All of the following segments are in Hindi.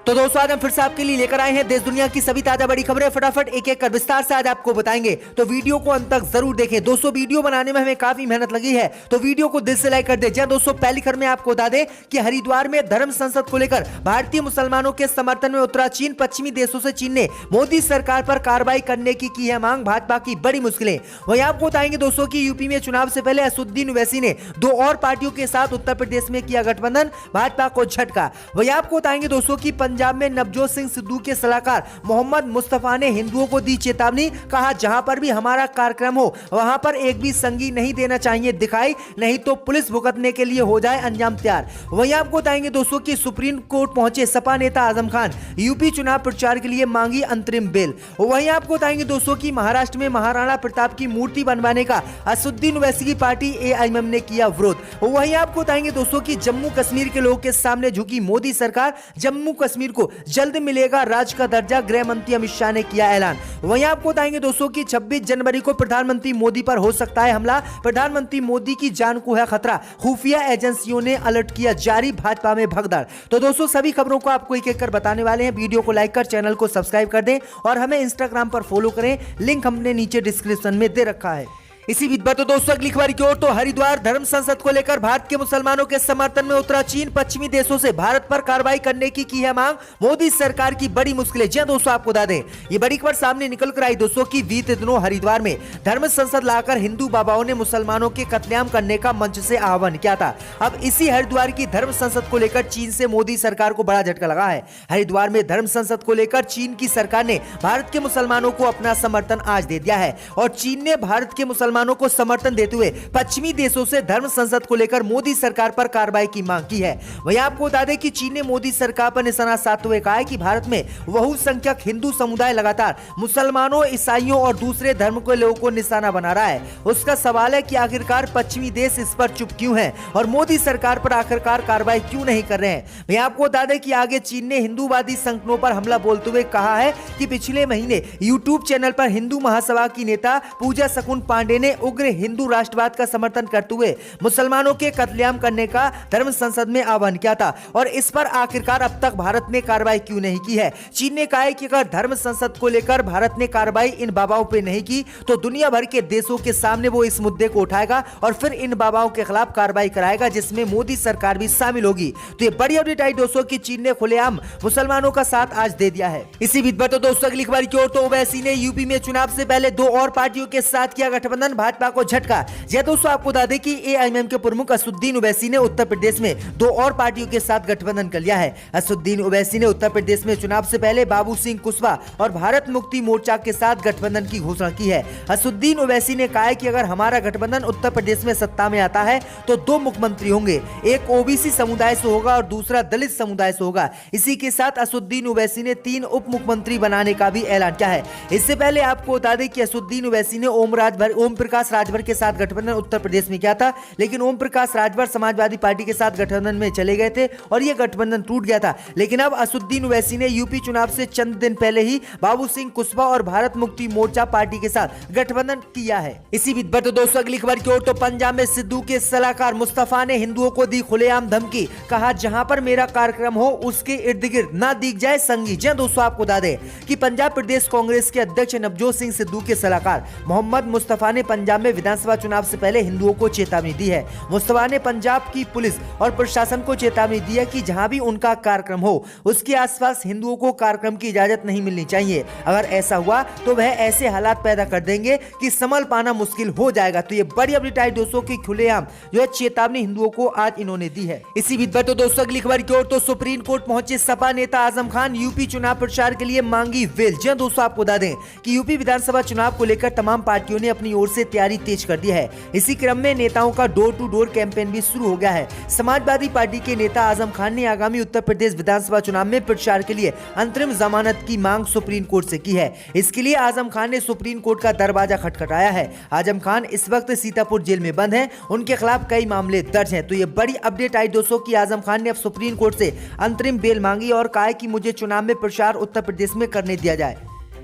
तो दोस्तों आज हम फिर से आपके लिए लेकर आए हैं देश दुनिया की सभी ताजा बड़ी खबरें फटाफट एक एक कर विस्तार से आज आपको बताएंगे। तो वीडियो को अंत तक जरूर देखें। दोस्तों वीडियो बनाने में हमें काफी मेहनत लगी है, तो वीडियो को दिल से लाइक कर दे। जी दोस्तों, पहली खबर में आपको बता दें कि हरिद्वार में धर्म संसद को लेकर भारतीय मुसलमानों के समर्थन में उतरा चीन। पश्चिमी देशों से चीन ने मोदी सरकार पर कार्रवाई करने की है मांग। भाजपा की बड़ी मुश्किलें। वहीं आपको बताएंगे दोस्तों की यूपी में चुनाव से पहले असदुद्दीन ओवैसी ने दो और पार्टियों के साथ उत्तर प्रदेश में किया गठबंधन, भाजपा को झटका। वहीं आपको बताएंगे दोस्तों की पंजाब में नवजोत सिंह सिद्धू के सलाहकार मोहम्मद मुस्तफा ने हिंदुओं को दी चेतावनी। कहा जहां पर भी हमारा कार्यक्रम हो वहां पर एक भी संगी नहीं देना चाहिए दिखाई, नहीं तो पुलिस भुगतने के लिए हो जाए अंजाम तैयार। वहीं आपको बताएंगे दोस्तों की सुप्रीम कोर्ट पहुंचे सपा नेता आजम खान, यूपी चुनाव प्रचार के लिए मांगी अंतरिम बेल। वहीं आपको बताएंगे दोस्तों की महाराष्ट्र में महाराणा प्रताप की मूर्ति बनवाने का असदुद्दीन ओवैसी की पार्टी एआईएमएम ने किया विरोध। वहीं आपको बताएंगे दोस्तों की जम्मू कश्मीर के लोगों के सामने झुकी मोदी सरकार, जम्मू कश्मीर को जल्द मिलेगा राज्य का दर्जा, गृह मंत्री अमित शाह ने किया ऐलान। वहीं आपको बताएंगे दोस्तों की 26 जनवरी को प्रधानमंत्री मोदी पर हो सकता है हमला, प्रधानमंत्री मोदी की जान को है खतरा, खुफिया एजेंसियों ने अलर्ट किया जारी, भाजपा में भगदड़। तो दोस्तों सभी खबरों को आपको एक एक कर बताने वाले हैं। वीडियो को लाइक कर चैनल को सब्सक्राइब कर दें और हमें इंस्टाग्राम पर फॉलो करें, लिंक हमने नीचे डिस्क्रिप्शन में दे रखा है। इसी बीच तो दोस्तों अगली खबर की ओर। तो हरिद्वार धर्म संसद को लेकर भारत के मुसलमानों के समर्थन में उतरा चीन। पश्चिमी देशों से भारत पर कार्रवाई करने की है मांग, मोदी सरकार की बड़ी मुश्किलें। जी दोस्तों आपको बता दें ये बड़ी खबर सामने निकल कर आई दोस्तों की बीते दिनों हरिद्वार में धर्म संसद लाकर हिंदू बाबाओं ने मुसलमानों के कत्लेआम करने का मंच से आह्वान किया था। अब इसी हरिद्वार की धर्म संसद को लेकर चीन से मोदी सरकार को बड़ा झटका लगा है। हरिद्वार में धर्म संसद को लेकर चीन की सरकार ने भारत के मुसलमानों को अपना समर्थन आज दे दिया है और चीन ने भारत के मुसलमानों को समर्थन देते हुए पश्चिमी देशों से धर्म संसद को लेकर मोदी सरकार पर कार्रवाई की मांग की है। वहीं आपको बता दें कि चीन ने मोदी सरकार पर निशाना साधते हुए कहा है कि भारत में बहुसंख्यक हिंदू समुदाय लगातार मुसलमानों, ईसाइयों और दूसरे धर्म के लोगों को निशाना बना रहा है। उसका सवाल है कि आखिरकार पश्चिमी देश इस पर चुप क्यों है और मोदी सरकार पर आखिरकार कार्रवाई क्यों नहीं कर रहे हैं। वहीं आपको बता दें कि आगे चीन ने हिंदूवादी संगठनों पर हमला बोलते हुए कहा है कि पिछले महीने यूट्यूब चैनल पर हिंदू महासभा की नेता पूजा सकुन पांडे ने उग्र हिंदू राष्ट्रवाद का समर्थन करते हुए मुसलमानों के कत्लेआम करने का धर्म संसद में आह्वान किया था और इस पर आखिरकार अब तक भारत ने कार्रवाई क्यों नहीं की है। चीन ने कहा है कि अगर धर्म संसद को लेकर भारत ने कार्रवाई इन बाबाओं पे नहीं की तो दुनिया भर के देशों के सामने वो इस मुद्दे को उठाएगा और फिर इन बाबाओं के खिलाफ कार्रवाई कराएगा जिसमें मोदी सरकार भी शामिल होगी। तो ये बड़ी अपडेट आई दोस्तों की चीन ने खुलेआम मुसलमानों का साथ आज दे दिया है। इसी बीच तो दोस्तों अगली खबर की ओर। तो ओवैसी ने यूपी में चुनाव से पहले दो और पार्टियों के साथ किया गठबंधन, भाजपा को झटका। जी दोस्तों आपको बता दें कि एआईएमएम के प्रमुख असदुद्दीन ओवैसी ने उत्तर प्रदेश में दो और पार्टियों के साथ गठबंधन कर लिया है। असदुद्दीन ओवैसी ने उत्तर प्रदेश में चुनाव से पहले बाबू सिंह कुशवाहा और भारत मुक्ति मोर्चा के साथ गठबंधन की घोषणा की है। असदुद्दीन ओवैसी ने कहा है कि अगर हमारा गठबंधन उत्तर प्रदेश में सत्ता में आता है तो दो मुख्यमंत्री होंगे, एक ओबीसी समुदाय से होगा और दूसरा दलित समुदाय से होगा। इसी के साथ असदुद्दीन ओवैसी ने 3 उप मुख्यमंत्री बनाने का भी ऐलान किया है। इससे पहले आपको बता दें कि असदुद्दीन ओवैसी ने ओम प्रकाश राजभर के साथ गठबंधन उत्तर प्रदेश में किया था, लेकिन ओम प्रकाश राजभर समाजवादी पार्टी के साथ गठबंधन में चले गए थे और यह गठबंधन टूट गया था। लेकिन अब असदुद्दीन ओवैसी ने यूपी चुनाव से चंद दिन पहले ही बाबू सिंह कुशवाहा और भारत मुक्ति मोर्चा पार्टी के साथ गठबंधन किया है। इसी बीच तो दोस्तों अगली खबर की ओर। तो पंजाब में सिद्धू के सलाहकार मुस्तफा ने हिंदुओं को दी खुलेआम धमकी। कहा जहां पर मेरा कार्यक्रम हो उसके इर्द गिर्द ना दिख जाए संगी। जी दोस्तों आपको बता दें कि पंजाब प्रदेश कांग्रेस के अध्यक्ष नवजोत सिंह सिद्धू के सलाहकार मोहम्मद मुस्तफा ने पंजाब में विधानसभा चुनाव से पहले हिंदुओं को चेतावनी दी है। मुस्तफा ने पंजाब की पुलिस और प्रशासन को चेतावनी दी है कि जहां भी उनका कार्यक्रम हो उसके आसपास हिंदुओं को कार्यक्रम की इजाजत नहीं मिलनी चाहिए। अगर ऐसा हुआ तो वह ऐसे हालात पैदा कर देंगे कि संभल पाना मुश्किल हो जाएगा। तो ये बड़ी अपडेट आई दोस्तों की खुलेआम जो है चेतावनी हिंदुओं को आज इन्होंने दी है। इसी बीच तो दोस्तों अगली खबर की ओर। तो सुप्रीम कोर्ट पहुंचे सपा नेता आजम खान, यूपी चुनाव प्रचार के लिए मांगी बेल। जी दोस्तों आपको बता दें कि यूपी विधानसभा चुनाव को लेकर तमाम पार्टियों ने अपनी ओर से तैयारी तेज कर दी है। इसी क्रम में नेताओं का डोर टू डोर कैंपेन भी शुरू हो गया है। समाजवादी पार्टी के नेता आजम खान ने आगामी उत्तर प्रदेश विधानसभा चुनाव में प्रचार के लिए अंतरिम जमानत की मांग सुप्रीम कोर्ट से की है। इसके लिए आजम खान ने सुप्रीम कोर्ट का दरवाजा खटखटाया है। आजम खान इस वक्त सीतापुर जेल में बंद हैं, उनके खिलाफ कई मामले दर्ज हैं। तो ये बड़ी अपडेट आई दोस्तों की आजम खान ने अब सुप्रीम कोर्ट से अंतरिम बेल मांगी और कहा कि मुझे चुनाव में प्रचार उत्तर प्रदेश में करने दिया जाए।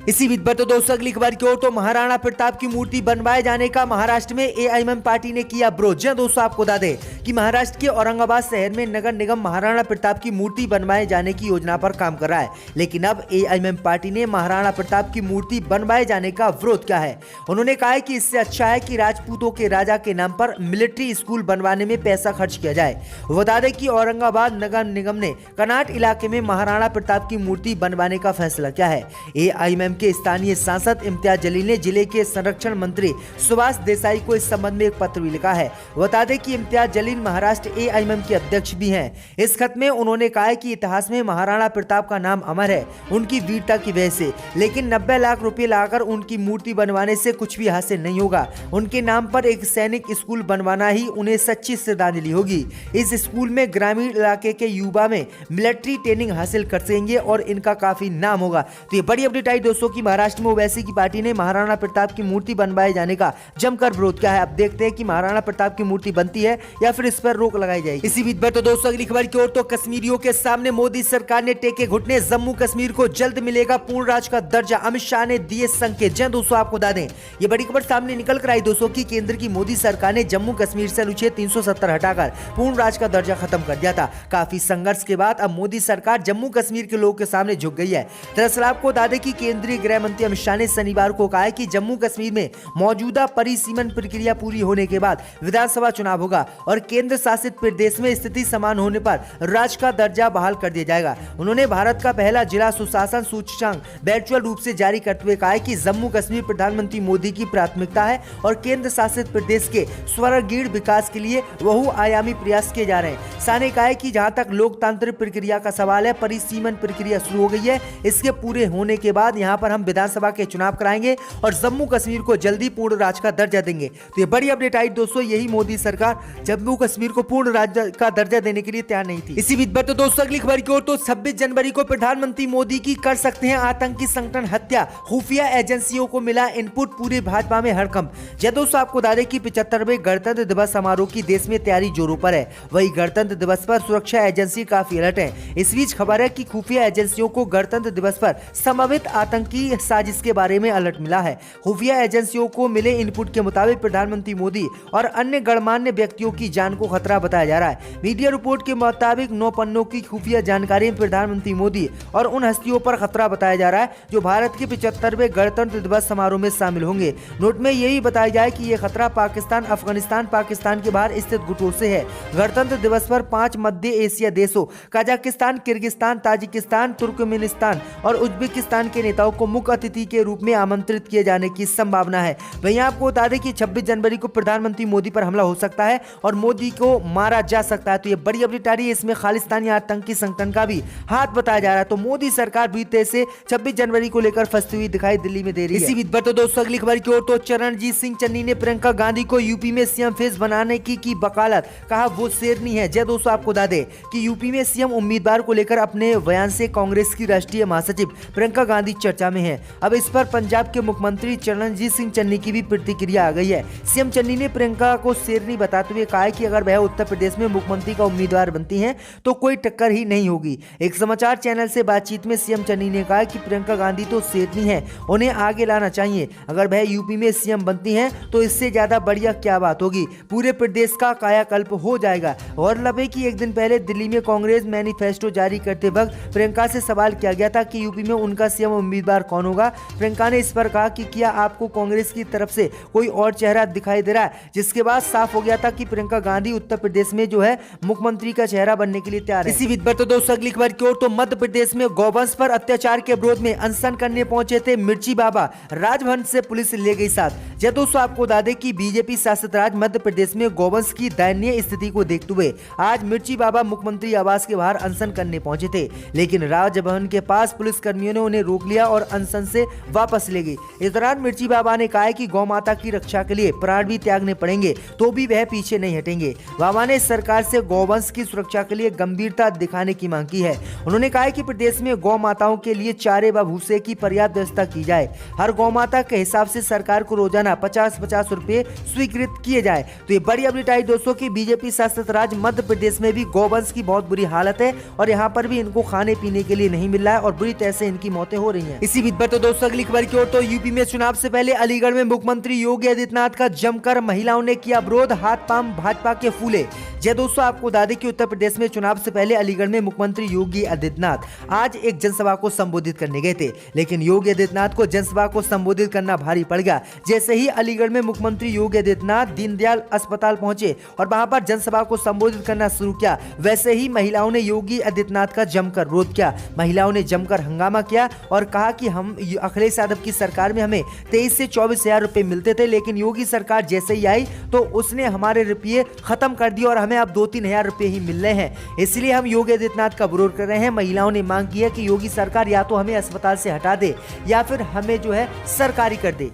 इसी बीच पर तो दोस्तों अगली खबर की ओर तो महाराणा प्रताप की मूर्ति बनवाए जाने का महाराष्ट्र में एआईएमएम पार्टी ने किया विरोध। जी दोस्तों, आपको बता दें कि महाराष्ट्र के औरंगाबाद शहर में नगर निगम महाराणा प्रताप की मूर्ति बनवाए जाने की योजना पर काम कर रहा है, लेकिन अब एआईएमएम पार्टी ने महाराणा प्रताप की मूर्ति बनवाए जाने का विरोध किया है। उन्होंने कहा है कि इससे अच्छा है कि राजपूतों के राजा के नाम पर मिलिट्री स्कूल बनवाने में पैसा खर्च किया जाए। बता दें कि औरंगाबाद नगर निगम ने कनाट इलाके में महाराणा प्रताप की मूर्ति बनवाने का फैसला किया है। एआईएमएम के स्थानीय सांसद इम्तियाज जलील ने जिले के संरक्षण मंत्री सुभाष देसाई को इस संबंध में एक पत्र भी लिखा है। बता दें कि इम्तियाज जलील महाराष्ट्र एआईएमएम के अध्यक्ष भी हैं। इस खत में उन्होंने कहा है कि इतिहास में महाराणा प्रताप का नाम अमर है उनकी वीरता की वजह से, लेकिन 90 लाख रुपए लाकर उनकी मूर्ति बनवाने से कुछ भी हासिल नहीं होगा। उनके नाम पर एक सैनिक स्कूल बनवाना ही उन्हें सच्ची श्रद्धांजलि होगी। इस स्कूल में ग्रामीण इलाके के युवा में मिलिट्री ट्रेनिंग हासिल कर सकेंगे और इनका काफी नाम होगा। तो ये बड़ी अपडेट आई दोस्तों की महाराष्ट्र में ओवैसी की पार्टी ने महाराणा प्रताप की मूर्ति बनवाए जाने का जमकर विरोध किया है। अब देखते हैं कि महाराणा प्रताप की मूर्ति बनती है या फिर इस पर रोक लगाई जाएगी। इसी बीच पर तो दोस्तों अगली खबर की ओर तो कश्मीरियों के सामने मोदी सरकार ने टेके घुटने, जम्मू कश्मीर को जल्द मिलेगा पूर्ण राज्य का दर्जा, अमित शाह ने दिए संकेत। जय दोस्तों, आपको बता दें ये बड़ी खबर सामने निकल कर आई दोस्तों की केंद्र की मोदी सरकार ने जम्मू कश्मीर से अनुच्छेद 370 हटाकर पूर्ण राज्य का दर्जा खत्म कर दिया था। काफी संघर्ष के बाद अब मोदी सरकार जम्मू कश्मीर के लोगों के सामने झुक गई है। दरअसल आपको बता दें कि केंद्रीय गृह मंत्री अमित शाह ने शनिवार को कहा है कि जम्मू कश्मीर में मौजूदा परिसीमन प्रक्रिया पूरी होने के बाद विधानसभा चुनाव होगा और केंद्र शासित प्रदेश में स्थिति समान होने पर राज्य का दर्जा बहाल कर दिया जाएगा। उन्होंने भारत का पहला जिला सुशासन सूचकांक वर्चुअल रूप से जारी करते हुए कहा है कि जम्मू कश्मीर प्रधानमंत्री मोदी की प्राथमिकता है और केंद्र शासित प्रदेश के स्वर्गीय विकास के लिए बहुआयामी प्रयास किए जा रहे हैं। शाह ने कहा है कि जहां तक लोकतांत्रिक प्रक्रिया का सवाल है, परिसीमन प्रक्रिया शुरू हो गई है। इसके पूरे होने के बाद यहां पर हम विधानसभा के चुनाव कराएंगे और जम्मू कश्मीर को जल्दी पूर्ण राज्य का दर्जा देंगे। तो ये बड़ी अपडेट आई दोस्तों, यही मोदी सरकार जम्मू कश्मीर को पूर्ण राज्य का दर्जा देने के लिए तैयार नहीं थी। इसी बीच पर तो दोस्तों अगली खबर की ओर तो 26 जनवरी को प्रधानमंत्री मोदी की कर सकते हैं आतंकी संगठन हत्या, खुफिया एजेंसियों को मिला इनपुट, पूरे भाजपा में हड़कंप। जय दोस्तों, आपको बता दें कि 75वें गणतंत्र दिवस समारोह की देश में तैयारी जोरों पर है। वही गणतंत्र दिवस पर सुरक्षा एजेंसी काफी अलर्ट है। इस बीच खबर है कि खुफिया एजेंसियों को गणतंत्र दिवस पर संभावित आतंकी साजिश के बारे में अलर्ट मिला है। खुफिया एजेंसियों को मिले इनपुट के मुताबिक प्रधानमंत्री मोदी और अन्य गणमान्य व्यक्तियों की जान को खतरा बताया जा रहा है। मीडिया रिपोर्ट के मुताबिक 9 पन्नों की खुफिया जानकारी में प्रधानमंत्री मोदी और उन हस्तियों पर खतरा बताया जा रहा है जो भारत के 75वें गणतंत्र दिवस समारोह में शामिल होंगे। नोट में यही बताया जाए कि यह खतरा पाकिस्तान, अफगानिस्तान, पाकिस्तान के बाहर स्थित गुटों से है। गणतंत्र दिवस पर 5 मध्य एशिया देशों कजाकिस्तान, किर्गिस्तान, ताजिकिस्तान, तुर्कमेनिस्तान और उज्बेकिस्तान के नेताओं को मुख्य अतिथि के रूप में आमंत्रित किए जाने की संभावना है। वहीं आपको बता दें कि 26 जनवरी को प्रधानमंत्री मोदी पर हमला हो सकता है और मोदी को मारा जा सकता है। तो ये बड़ी अपडेट आ रही है, इसमें खालिस्तानी आतंकी संगठन का भी हाथ बताया जा रहा है। तो मोदी सरकार भी तेज से 26 जनवरी को लेकर फंसती हुई दिखाई दिल्ली में दे रही है। इसी बीच पर तो दोस्तों अगली खबर की ओर तो चरणजीत सिंह चन्नी ने प्रियंका गांधी को यूपी में सीएम फेस बनाने की वकालत, कहा वो शेरनी है। जय दोस्तों, आपको बता दें कि यूपी में सीएम उम्मीदवार को लेकर अपने बयान से कांग्रेस की राष्ट्रीय महासचिव प्रियंका गांधी चर्चा में है। अब इस पर पंजाब के मुख्यमंत्री चरणजीत सिंह चन्नी की भी प्रतिक्रिया आ गई है। सीएम चन्नी ने प्रियंका को शेरनी बताते हुए कहा है कि अगर वह उत्तर प्रदेश में मुख्यमंत्री का उम्मीदवार बनती हैं तो कोई टक्कर ही नहीं होगी। एक समाचार चैनल से बातचीत में सीएम चन्नी ने कहा कि प्रियंका गांधी तो शेरनी है, उन्हें आगे लाना चाहिए। अगर वह यूपी में सीएम बनती हैं तो इससे ज्यादा बढ़िया क्या बात होगी, पूरे प्रदेश का कायाकल्प हो जाएगा। और लबे की एक दिन पहले दिल्ली में कांग्रेस मैनिफेस्टो जारी करते वक्त प्रियंका से सवाल किया गया था कि यूपी में उनका सीएम उम्मीदवार कौन होगा। प्रियंका ने इस पर कहा कि क्या आपको कांग्रेस की तरफ से कोई और चेहरा दिखाई दे रहा है, जिसके बाद साफ हो गया था कि प्रियंका गांधी उत्तर प्रदेश में जो है मुख्यमंत्री का चेहरा बनने के लिए तैयार है। इसी बीच पर तो दोस्तों अगली खबर की ओर तो मध्य प्रदेश में गौवंश पर अत्याचार के विरोध में अनशन करने पहुंचे थे मिर्ची बाबा, राजभवन से पुलिस ले गई साथ। जय दोस्तों, आपको बता दें कि बीजेपी शासित राज्य मध्य प्रदेश में गौवंश की दयनीय स्थिति को देखते हुए आज मिर्ची बाबा मुख्यमंत्री आवास के बाहर अनशन करने पहुंचे थे, लेकिन राजभवन के पास पुलिस कर्मियों ने उन्हें रोक लिया और अनशन से वापस ले गई। इस दौरान मिर्ची बाबा ने कहा कि गौ माता की रक्षा के लिए प्राण भी त्यागने पड़ेंगे तो भी वह पीछे नहीं हटेंगे। बाबा ने सरकार से गौवंश की सुरक्षा के लिए गंभीरता दिखाने की मांग की है। उन्होंने कहा कि प्रदेश में गौ माताओं के लिए चारे व भूसे की पर्याप्त व्यवस्था की जाए। हर गौ माता के हिसाब से सरकार को रोजाना रोजाना 50-50 रुपए स्वीकृत किए जाए। तो ये बड़ी अपडेट आई दोस्तों की बीजेपी शासित राज्य मध्य प्रदेश में भी गौवंश की बहुत बुरी हालत है और यहाँ पर भी इनको खाने पीने के लिए नहीं मिल रहा है और बुरी तरह से इनकी मौतें हो रही हैं। इसी बीच पर तो दोस्तों अगली खबर की ओर, तो यूपी में चुनाव से पहले अलीगढ़ में मुख्यमंत्री योगी आदित्यनाथ का जमकर महिलाओं ने किया विरोध, हाथ पांव भाजपा के फूले। जय दोस्तों, आपको बता दें कि उत्तर प्रदेश में चुनाव से पहले अलीगढ़ में मुख्यमंत्री योगी आदित्यनाथ आज एक जनसभा को संबोधित करने गए थे, लेकिन योगी आदित्यनाथ को जनसभा को संबोधित करना भारी पड़ गया। जैसे ही अलीगढ़ में मुख्यमंत्री योगी आदित्यनाथ दीनदयाल अस्पताल पहुंचे और वहां पर जनसभा को संबोधित करना शुरू किया, वैसे ही महिलाओं ने योगी आदित्यनाथ का जमकर विरोध किया। महिलाओं ने जमकर हंगामा किया और कहा कि हम अखिलेश यादव की सरकार में हमें 23 से 24 हजार रुपए मिलते थे, लेकिन योगी सरकार जैसे ही आई तो उसने हमारे रुपये खत्म कर दिए और हमें अब 2-3 हजार रुपए ही मिल रहे हैं। इसलिए हम योगी आदित्यनाथ का विरोध कर रहे हैं। महिलाओं ने मांग की है कि योगी सरकार या तो हमें अस्पताल से हटा दे या फिर हमें जो है सरकारी कर दे।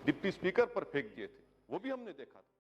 डिप्टी स्पीकर पर फेंक दिए थे, वो भी हमने देखा था।